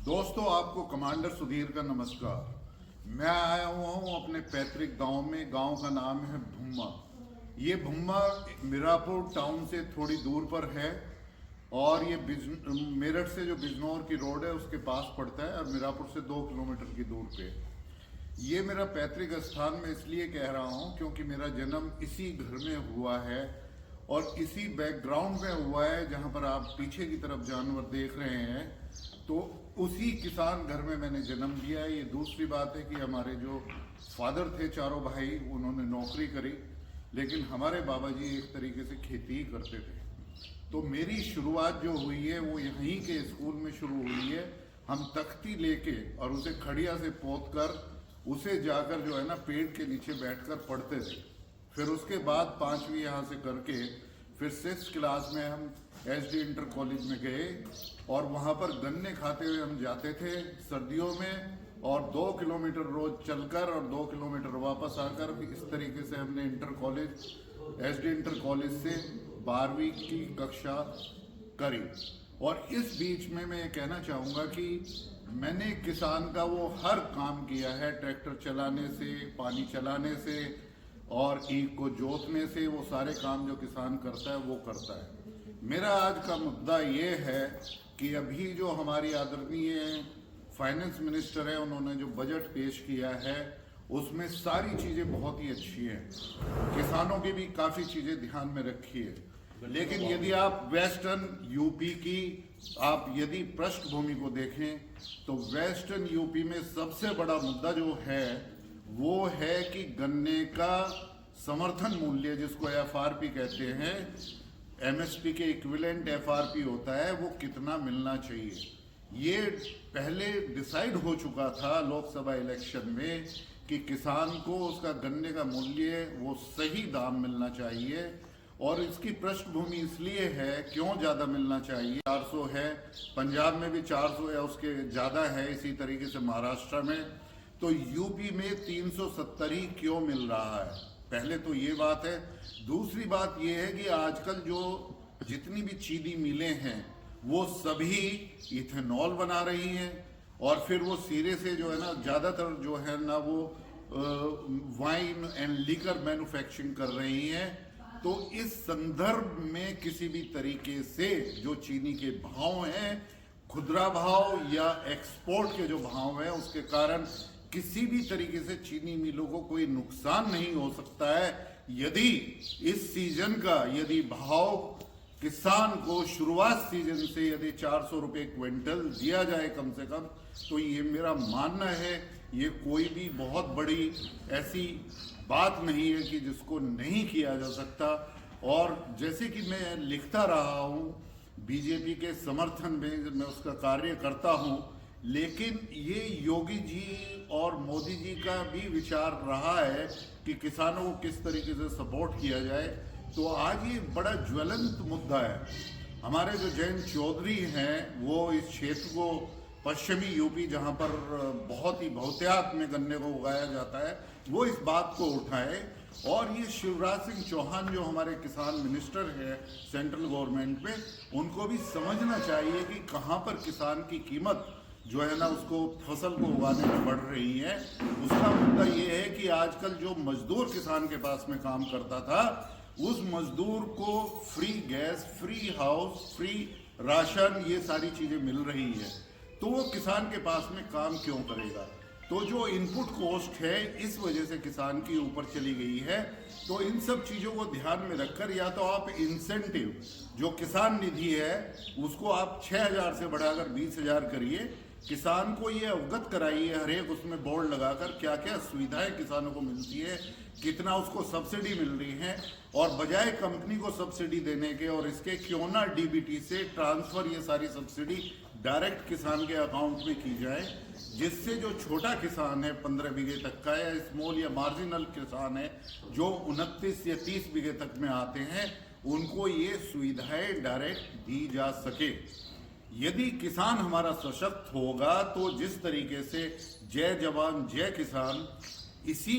दोस्तों, आपको कमांडर सुधीर का नमस्कार। मैं आया हुआ हूँ अपने पैतृक गांव में। गांव का नाम है भुम्मा। ये भुम्मा मीरापुर टाउन से थोड़ी दूर पर है और ये मेरठ से जो बिजनौर की रोड है उसके पास पड़ता है और मीरापुर से 2 किलोमीटर की दूर पे। ये मेरा पैतृक स्थान मैं इसलिए कह रहा हूँ क्योंकि मेरा जन्म इसी घर में हुआ है और इसी बैकग्राउंड में हुआ है जहाँ पर आप पीछे की तरफ जानवर देख रहे हैं। तो उसी किसान घर में मैंने जन्म लिया है। ये दूसरी बात है कि हमारे जो फादर थे चारों भाई, उन्होंने नौकरी करी, लेकिन हमारे बाबा जी एक तरीके से खेती ही करते थे। तो मेरी शुरुआत जो हुई है वो यहीं के स्कूल में शुरू हुई है। हम तख्ती लेके और उसे खड़िया से पोत कर उसे जाकर जो है ना पेड़ के नीचे बैठकर पढ़ते थे। फिर उसके बाद 5वीं यहाँ से करके फिर 6th क्लास में हम SD इंटर कॉलेज में गए और वहाँ पर गन्ने खाते हुए हम जाते थे सर्दियों में, और 2 किलोमीटर रोज चलकर और 2 किलोमीटर वापस आकर इस तरीके से हमने inter college SD inter college से 12वीं की कक्षा करी। और इस बीच में मैं ये कहना चाहूँगा कि मैंने किसान का वो हर काम किया है, ट्रैक्टर चलाने से, पानी चलाने से और ईख को जोतने से। वो सारे काम जो किसान करता है वो करता है। मेरा आज का मुद्दा ये है कि अभी जो हमारी आदरणीय फाइनेंस मिनिस्टर है, उन्होंने जो बजट पेश किया है उसमें सारी चीज़ें बहुत ही अच्छी हैं। किसानों की भी काफ़ी चीज़ें ध्यान में रखी है, लेकिन यदि आप वेस्टर्न यूपी की आप यदि पृष्ठभूमि को देखें तो वेस्टर्न यूपी में सबसे बड़ा मुद्दा जो है वो है कि गन्ने का समर्थन मूल्य, जिसको FRP कहते हैं, MSP के इक्विवेलेंट FRP होता है, वो कितना मिलना चाहिए। ये पहले डिसाइड हो चुका था लोकसभा इलेक्शन में कि किसान को उसका गन्ने का मूल्य वो सही दाम मिलना चाहिए। और इसकी पृष्ठभूमि इसलिए है, क्यों ज़्यादा मिलना चाहिए। 400 है, पंजाब में भी 400 या उसके ज़्यादा है, इसी तरीके से महाराष्ट्र में, तो यूपी में 370 ही क्यों मिल रहा है। पहले तो ये बात है। दूसरी बात ये है कि आजकल जो जितनी भी चीनी मिलें हैं वो सभी इथेनॉल बना रही हैं और फिर वो सिरे से जो है ना ज़्यादातर जो है ना वो वाइन एंड लिकर मैन्युफैक्चरिंग कर रही हैं। तो इस संदर्भ में किसी भी तरीके से जो चीनी के भाव हैं, खुदरा भाव या एक्सपोर्ट के जो भाव हैं, उसके कारण किसी भी तरीके से चीनी मिलों को कोई नुकसान नहीं हो सकता है यदि इस सीजन का यदि भाव किसान को शुरुआत सीजन से यदि 400 रुपये क्विंटल दिया जाए कम से कम। तो ये मेरा मानना है, ये कोई भी बहुत बड़ी ऐसी बात नहीं है कि जिसको नहीं किया जा सकता। और जैसे कि मैं लिखता रहा हूँ, बीजेपी के समर्थन में मैं उसका कार्य करता हूँ, लेकिन ये योगी जी और मोदी जी का भी विचार रहा है कि किसानों को किस तरीके से सपोर्ट किया जाए। तो आज ये बड़ा ज्वलंत मुद्दा है। हमारे जो जयंत चौधरी हैं वो इस क्षेत्र को, पश्चिमी यूपी जहाँ पर बहुत ही बहुतायत में गन्ने को उगाया जाता है, वो इस बात को उठाए। और ये शिवराज सिंह चौहान जो हमारे किसान मिनिस्टर है सेंट्रल गवर्नमेंट में, उनको भी समझना चाहिए कि कहाँ पर किसान की कीमत जो है ना उसको फसल को उगाने में बढ़ रही है। उसका मुद्दा ये है कि आजकल जो मजदूर किसान के पास में काम करता था, उस मजदूर को free gas, free house, free ration, ये सारी चीज़ें मिल रही है, तो वो किसान के पास में काम क्यों करेगा। तो जो इनपुट कॉस्ट है इस वजह से किसान की ऊपर चली गई है। तो इन सब चीज़ों को ध्यान में रखकर या तो आप इंसेंटिव जो किसान निधि है उसको आप 6,000 से बढ़ाकर 20,000 करिए। किसान को ये अवगत कराइए हर एक उसमें बोर्ड लगाकर क्या क्या सुविधाएं किसानों को मिलती है, कितना उसको सब्सिडी मिल रही है, और बजाय कंपनी को सब्सिडी देने के और इसके क्यों ना DBT से ट्रांसफर ये सारी सब्सिडी डायरेक्ट किसान के अकाउंट में की जाए, जिससे जो छोटा किसान है 15 बीघे तक का, या स्मॉल या मार्जिनल किसान है जो 29 या 30 बीघे तक में आते हैं, उनको ये सुविधाएं डायरेक्ट दी जा सके। यदि किसान हमारा सशक्त होगा तो जिस तरीके से जय जवान जय किसान, इसी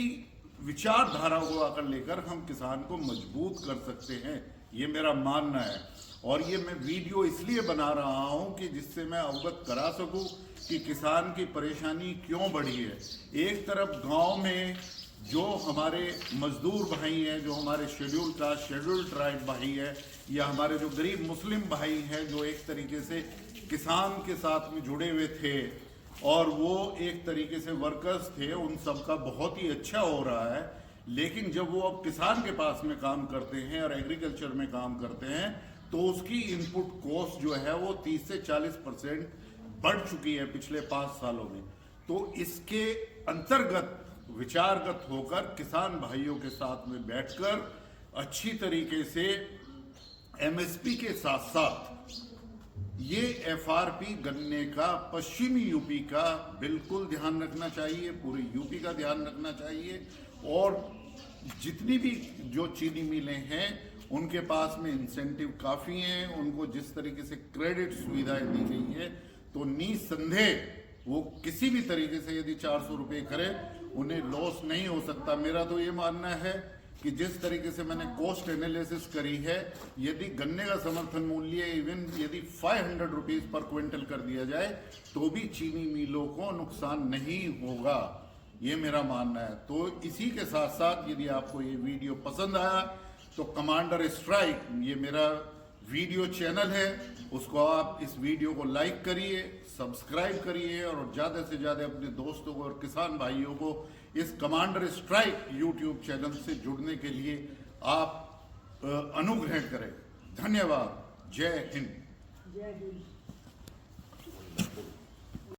विचारधारा को आकर लेकर हम किसान को मजबूत कर सकते हैं, ये मेरा मानना है। और ये मैं वीडियो इसलिए बना रहा हूं कि जिससे मैं अवगत करा सकूं कि किसान की परेशानी क्यों बढ़ी है। एक तरफ गांव में जो हमारे मजदूर भाई हैं, जो हमारे शेड्यूल कास्ट शेड्यूल ट्राइब भाई है, या हमारे जो गरीब मुस्लिम भाई हैं जो एक तरीके से किसान के साथ में जुड़े हुए थे और वो एक तरीके से वर्कर्स थे, उन सब का बहुत ही अच्छा हो रहा है। लेकिन जब वो अब किसान के पास में काम करते हैं और एग्रीकल्चर में काम करते हैं तो उसकी इनपुट कॉस्ट जो है वो 30 से 40% बढ़ चुकी है पिछले 5 सालों में। तो इसके अंतर्गत विचारगत होकर किसान भाइयों के साथ में बैठकर अच्छी तरीके से एमएसपी के साथ साथ ये एफआरपी गन्ने का पश्चिमी यूपी का बिल्कुल ध्यान रखना चाहिए, पूरे यूपी का ध्यान रखना चाहिए। और जितनी भी जो चीनी मिलें हैं उनके पास में इंसेंटिव काफ़ी हैं, उनको जिस तरीके से क्रेडिट सुविधाएं दी गई है तो निसंदेह वो किसी भी तरीके से यदि 400 रुपये करें उन्हें लॉस नहीं हो सकता। मेरा तो ये मानना है कि जिस तरीके से मैंने कॉस्ट एनालिसिस करी है, यदि गन्ने का समर्थन मूल्य इवन यदि 500 रुपीज़ पर क्विंटल कर दिया जाए तो भी चीनी मिलों को नुकसान नहीं होगा, ये मेरा मानना है। तो इसी के साथ साथ यदि आपको ये वीडियो पसंद आया तो कमांडर स्ट्राइक ये मेरा वीडियो चैनल है, उसको आप इस वीडियो को लाइक करिए, सब्सक्राइब करिए और ज़्यादा से ज़्यादा अपने दोस्तों को और किसान भाइयों को इस कमांडर स्ट्राइक यूट्यूब चैनल से जुड़ने के लिए आप अनुग्रह करें। धन्यवाद। जय हिंद। जय हिंद।